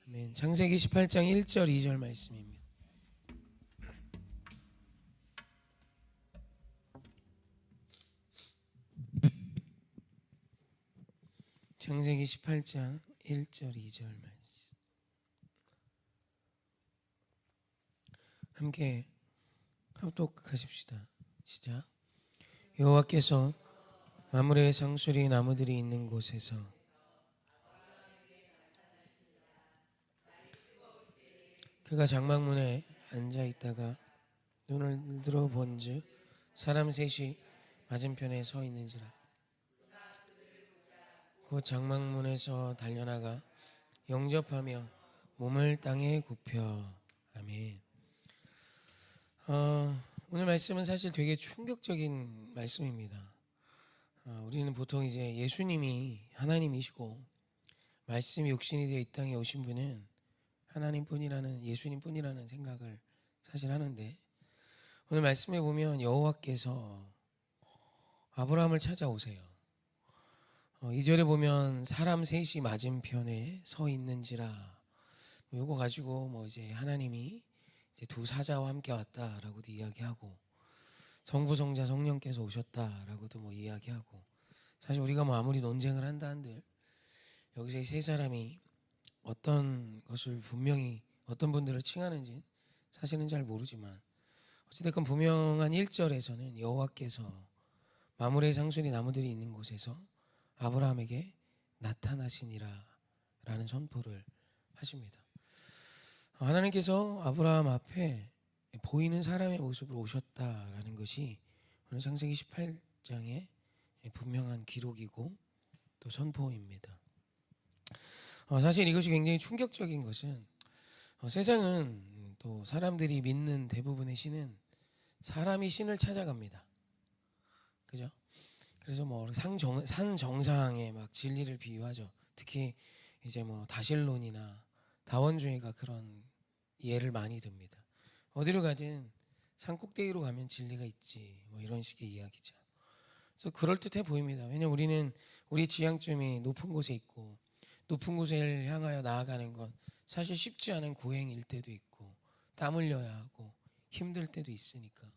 아멘. 창세기 18장 1절 2절 말씀입니다. 창세기 18장 1절 2절 말씀. 함께 합독하십시다. 시작. 여호와께서 마므레의 상수리 나무들이 있는 곳에서 그가 장막문에 앉아 있다가 눈을 들어 본즉 사람 셋이 맞은편에 서 있는지라. 곧 장막문에서 달려나가 영접하며 몸을 땅에 굽혀. 아멘. 오늘 말씀은 사실 되게 충격적인 말씀입니다. 우리는 보통 이제 예수님이 하나님이시고 말씀이 육신이 되어 이 땅에 오신 분은 하나님뿐이라는, 예수님뿐이라는 생각을 사실 하는데, 오늘 말씀에 보면 여호와께서 아브라함을 찾아오세요. 2절에 보면 사람 셋이 맞은편에 서 있는지라. 요거 가지고 이제 하나님이 이제 두 사자와 함께 왔다라고도 이야기하고, 성부 성자 성령께서 오셨다라고도 이야기하고, 사실 우리가 아무리 논쟁을 한다 한들 여기서 이 세 사람이 어떤 것을 분명히 어떤 분들을 칭하는지 사실은 잘 모르지만, 어찌됐건 분명한 1절에서는 여호와께서 마므레 상수리 나무들이 있는 곳에서 아브라함에게 나타나시니라 라는 선포를 하십니다. 하나님께서 아브라함 앞에 보이는 사람의 모습으로 오셨다라는 것이 오늘 창세기 18장의 분명한 기록이고 또 선포입니다. 사실 이것이 굉장히 충격적인 것은, 세상은 또 사람들이 믿는 대부분의 신은 사람이 신을 찾아갑니다. 그죠? 그래서 산 정상에 막 진리를 비유하죠. 특히 이제 다신론이나 다원주의가 그런 예를 많이 듭니다. 어디로 가든 산 꼭대기로 가면 진리가 있지, 이런 식의 이야기죠. 그래서 그럴듯해 보입니다. 왜냐하면 우리는 우리 지향점이 높은 곳에 있고, 높은 곳을 향하여 나아가는 건 사실 쉽지 않은 고행일 때도 있고, 땀 흘려야 하고 힘들 때도 있으니까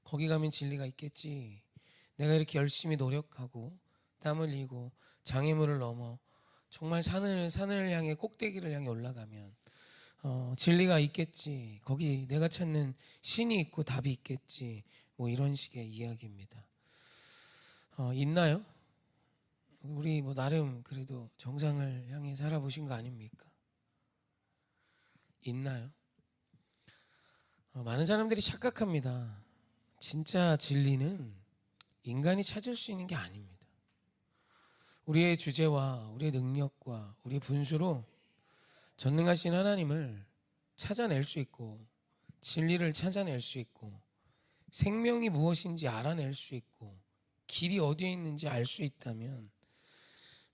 거기 가면 진리가 있겠지, 내가 이렇게 열심히 노력하고 땀 흘리고 장애물을 넘어 정말 산을 향해, 꼭대기를 향해 올라가면 진리가 있겠지, 거기 내가 찾는 신이 있고 답이 있겠지, 이런 식의 이야기입니다. 있나요? 우리 나름 그래도 정상을 향해 살아보신 거 아닙니까? 있나요? 많은 사람들이 착각합니다. 진짜 진리는 인간이 찾을 수 있는 게 아닙니다. 우리의 주제와 우리의 능력과 우리의 분수로 전능하신 하나님을 찾아낼 수 있고, 진리를 찾아낼 수 있고, 생명이 무엇인지 알아낼 수 있고, 길이 어디에 있는지 알 수 있다면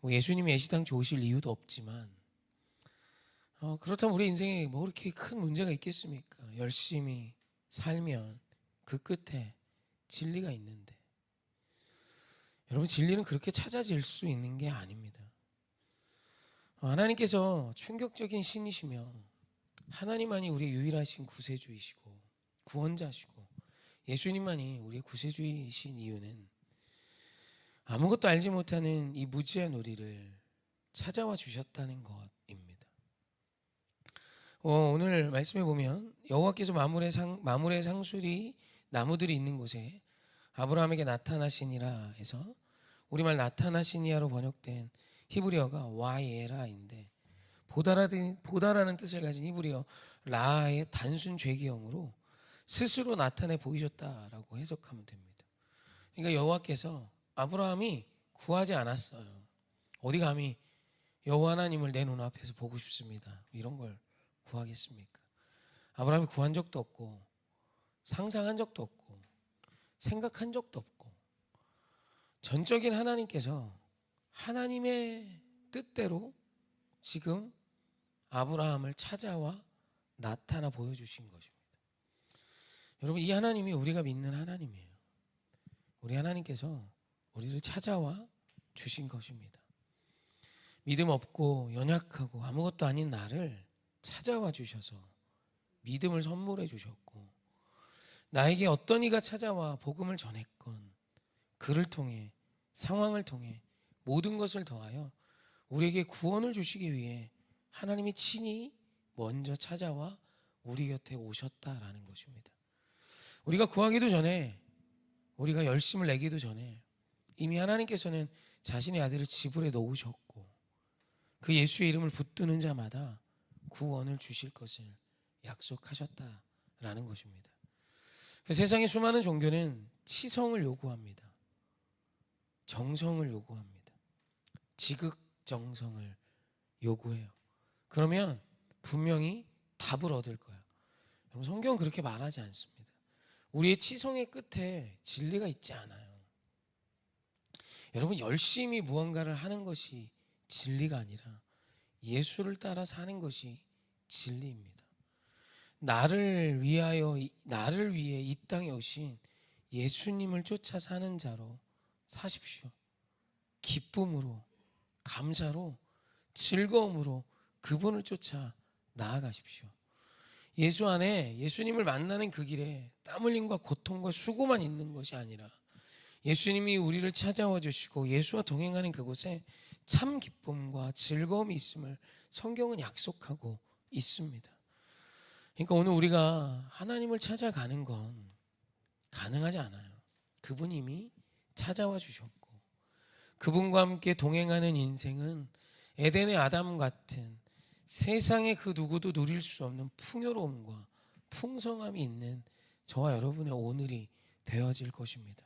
예수님이 애시당초 오실 이유도 없지만, 그렇다면 우리 인생에 그렇게 큰 문제가 있겠습니까? 열심히 살면 그 끝에 진리가 있는데, 여러분, 진리는 그렇게 찾아질 수 있는 게 아닙니다. 하나님께서 충격적인 신이시며 하나님만이 우리의 유일하신 구세주이시고 구원자시고 예수님만이 우리의 구세주이신 이유는 아무것도 알지 못하는 이 무지한 우리를 찾아와 주셨다는 것입니다. 오늘 말씀에 보면 여호와께서 마므레 상수리 나무들이 있는 곳에 아브라함에게 나타나시니라 해서, 우리말 나타나시니야로 번역된 히브리어가 와예라인데, 보다라는 뜻을 가진 히브리어 라의 단순 죄기형으로 스스로 나타내 보이셨다라고 해석하면 됩니다. 그러니까 여호와께서 아브라함이 구하지 않았어요. 어디 감히 여호와 하나님을 내 눈앞에서 보고 싶습니다, 이런 걸 구하겠습니까? 아브라함이 구한 적도 없고 상상한 적도 없고 생각한 적도 없고, 전적인 하나님께서 하나님의 뜻대로 지금 아브라함을 찾아와 나타나 보여주신 것입니다. 여러분, 이 하나님이 우리가 믿는 하나님이에요. 우리 하나님께서 우리를 찾아와 주신 것입니다. 믿음 없고 연약하고 아무것도 아닌 나를 찾아와 주셔서 믿음을 선물해 주셨고, 나에게 어떤 이가 찾아와 복음을 전했건 그를 통해, 상황을 통해 모든 것을 더하여 우리에게 구원을 주시기 위해 하나님이 친히 먼저 찾아와 우리 곁에 오셨다라는 것입니다. 우리가 구하기도 전에, 우리가 열심을 내기도 전에 이미 하나님께서는 자신의 아들을 지불해 놓으셨고, 그 예수의 이름을 붙드는 자마다 구원을 주실 것을 약속하셨다라는 것입니다. 세상의 수많은 종교는 치성을 요구합니다. 정성을 요구합니다. 지극정성을 요구해요. 그러면 분명히 답을 얻을 거예요. 여러분, 성경은 그렇게 말하지 않습니다. 우리의 치성의 끝에 진리가 있지 않아요. 여러분, 열심히 무언가를 하는 것이 진리가 아니라 예수를 따라 사는 것이 진리입니다. 나를 위해 이 땅에 오신 예수님을 쫓아 사는 자로 사십시오. 기쁨으로, 감사로, 즐거움으로 그분을 쫓아 나아가십시오. 예수 안에, 예수님을 만나는 그 길에 땀 흘림과 고통과 수고만 있는 것이 아니라 예수님이 우리를 찾아와 주시고 예수와 동행하는 그곳에 참 기쁨과 즐거움이 있음을 성경은 약속하고 있습니다. 그러니까 오늘 우리가 하나님을 찾아가는 건 가능하지 않아요. 그분이 이미 찾아와 주셨고, 그분과 함께 동행하는 인생은 에덴의 아담 같은 세상의 그 누구도 누릴 수 없는 풍요로움과 풍성함이 있는 저와 여러분의 오늘이 되어질 것입니다.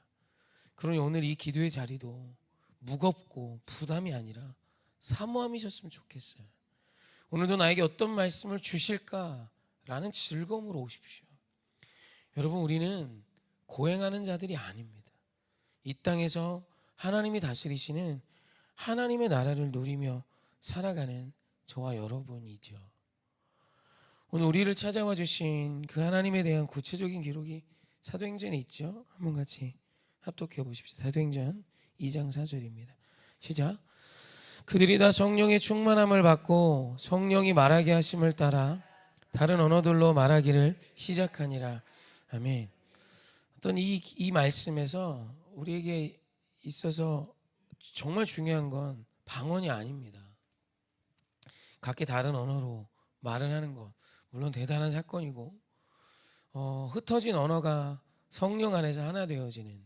그러니 오늘 이 기도의 자리도 무겁고 부담이 아니라 사모함이셨으면 좋겠어요. 오늘도 나에게 어떤 말씀을 주실까라는 즐거움으로 오십시오. 여러분, 우리는 고행하는 자들이 아닙니다. 이 땅에서 하나님이 다스리시는 하나님의 나라를 누리며 살아가는 저와 여러분이죠. 오늘 우리를 찾아와 주신 그 하나님에 대한 구체적인 기록이 사도행전에 있죠. 한번 같이 합독해 보십시다. 사도행전 2장 4절입니다. 시작. 그들이 다 성령의 충만함을 받고 성령이 말하게 하심을 따라 다른 언어들로 말하기를 시작하니라. 아멘. 어떤 이 말씀에서 우리에게 있어서 정말 중요한 건 방언이 아닙니다. 각기 다른 언어로 말을 하는 것, 물론 대단한 사건이고, 흩어진 언어가 성령 안에서 하나 되어지는,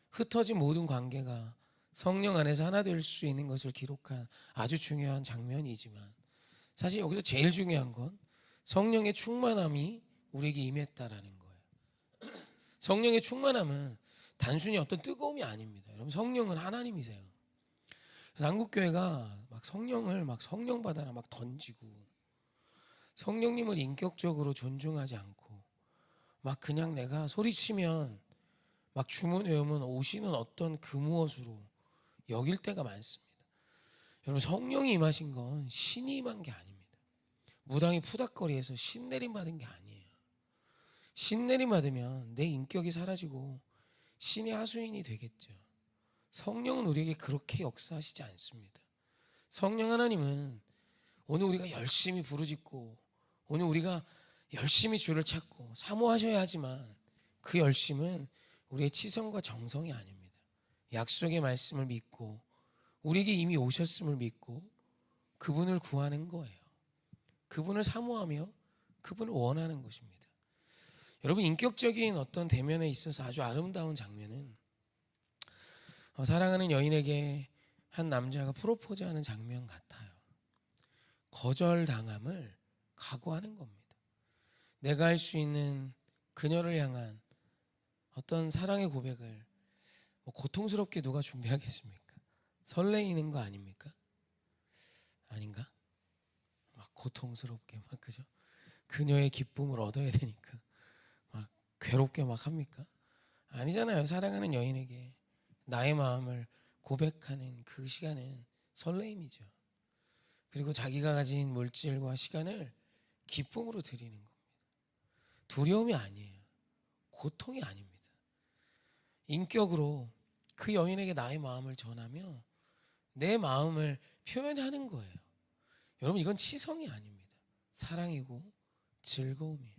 흩어진 모든 관계가 성령 안에서 하나 될 수 있는 것을 기록한 아주 중요한 장면이지만, 사실 여기서 제일 중요한 건 성령의 충만함이 우리에게 임했다라는 거예요. 성령의 충만함은 단순히 어떤 뜨거움이 아닙니다. 여러분, 성령은 하나님이세요. 그래서 한국교회가 막 성령을 막 성령 받아라 막 던지고, 성령님을 인격적으로 존중하지 않고, 막 그냥 내가 소리치면 막 주문 외우면 오시는 어떤 그 무엇으로 여길 때가 많습니다. 여러분, 성령이 임하신 건 신이 임한 게 아닙니다. 무당이 푸닥거리에서 신내림 받은 게 아니에요. 신내림 받으면 내 인격이 사라지고 신의 하수인이 되겠죠. 성령은 우리에게 그렇게 역사하시지 않습니다. 성령 하나님은 오늘 우리가 열심히 부르짖고, 오늘 우리가 열심히 주를 찾고 사모하셔야 하지만 그 열심은 우리의 치성과 정성이 아닙니다. 약속의 말씀을 믿고 우리에게 이미 오셨음을 믿고 그분을 구하는 거예요. 그분을 사모하며 그분을 원하는 것입니다. 여러분, 인격적인 어떤 대면에 있어서 아주 아름다운 장면은 사랑하는 여인에게 한 남자가 프로포즈하는 장면 같아요. 거절당함을 각오하는 겁니다. 내가 할 수 있는 그녀를 향한 어떤 사랑의 고백을 고통스럽게 누가 준비하겠습니까? 설레이는 거 아닙니까? 아닌가? 막 고통스럽게 막, 그죠? 그녀의 기쁨을 얻어야 되니까 막 괴롭게 막 합니까? 아니잖아요. 사랑하는 여인에게 나의 마음을 고백하는 그 시간은 설레임이죠. 그리고 자기가 가진 물질과 시간을 기쁨으로 드리는 겁니다. 두려움이 아니에요. 고통이 아닙니다. 인격으로 그 여인에게 나의 마음을 전하며 내 마음을 표현하는 거예요. 여러분, 이건 치성이 아닙니다. 사랑이고 즐거움이에요.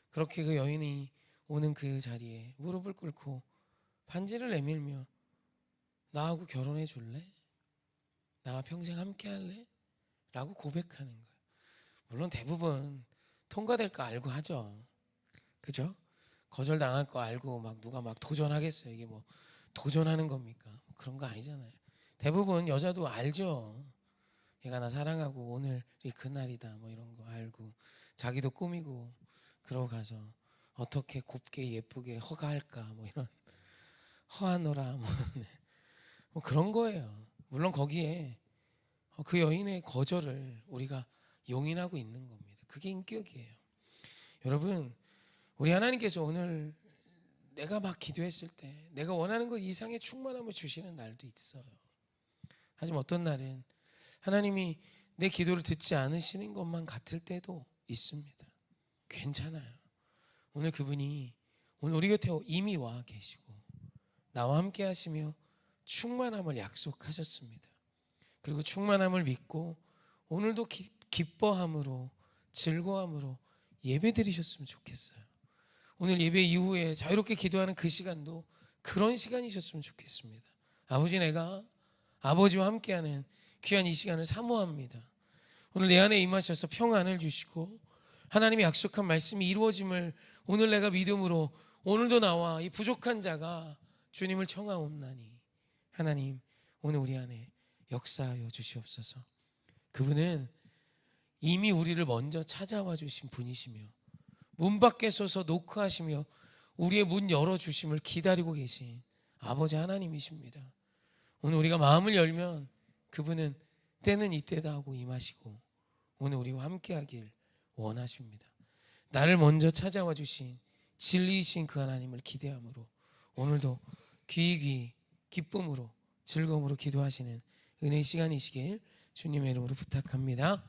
그렇게 그 여인이 오는 그 자리에 무릎을 꿇고 반지를 내밀며 나하고 결혼해 줄래? 나와 평생 함께 할래? 라고 고백하는 거예요. 물론 대부분 통과될 거 알고 하죠. 그죠? 거절당할 거 알고 막 누가 막 도전하겠어요. 이게 뭐 도전하는 겁니까? 그런 거 아니잖아요. 대부분 여자도 알죠. 얘가 나 사랑하고 오늘이 그날이다 뭐 이런 거 알고 자기도 꾸미고 그러고 가서 어떻게 곱게 예쁘게 허가할까 뭐 이런 허하노라 뭐, 네. 뭐 그런 거예요. 물론 거기에 그 여인의 거절을 우리가 용인하고 있는 겁니다. 그게 인격이에요. 여러분, 우리 하나님께서 오늘 내가 막 기도했을 때 내가 원하는 것 이상의 충만함을 주시는 날도 있어요. 하지만 어떤 날은 하나님이 내 기도를 듣지 않으시는 것만 같을 때도 있습니다. 괜찮아요. 오늘 그분이 오늘 우리 곁에 이미 와 계시고 나와 함께 하시며 충만함을 약속하셨습니다. 그리고 충만함을 믿고 오늘도 기뻐함으로 즐거움으로 예배 드리셨으면 좋겠어요. 오늘 예배 이후에 자유롭게 기도하는 그 시간도 그런 시간이셨으면 좋겠습니다. 아버지, 내가 아버지와 함께하는 귀한 이 시간을 사모합니다. 오늘 내 안에 임하셔서 평안을 주시고 하나님이 약속한 말씀이 이루어짐을 오늘 내가 믿음으로 오늘도 나와 이 부족한 자가 주님을 청하옵나니 하나님 오늘 우리 안에 역사하여 주시옵소서. 그분은 이미 우리를 먼저 찾아와 주신 분이시며 문 밖에 서서 노크하시며 우리의 문 열어주심을 기다리고 계신 아버지 하나님이십니다. 오늘 우리가 마음을 열면 그분은 때는 이때다 하고 임하시고 오늘 우리와 함께하길 원하십니다. 나를 먼저 찾아와 주신 진리이신 그 하나님을 기대함으로 오늘도 귀히 기쁨으로 즐거움으로 기도하시는 은혜의 시간이시길 주님의 이름으로 부탁합니다.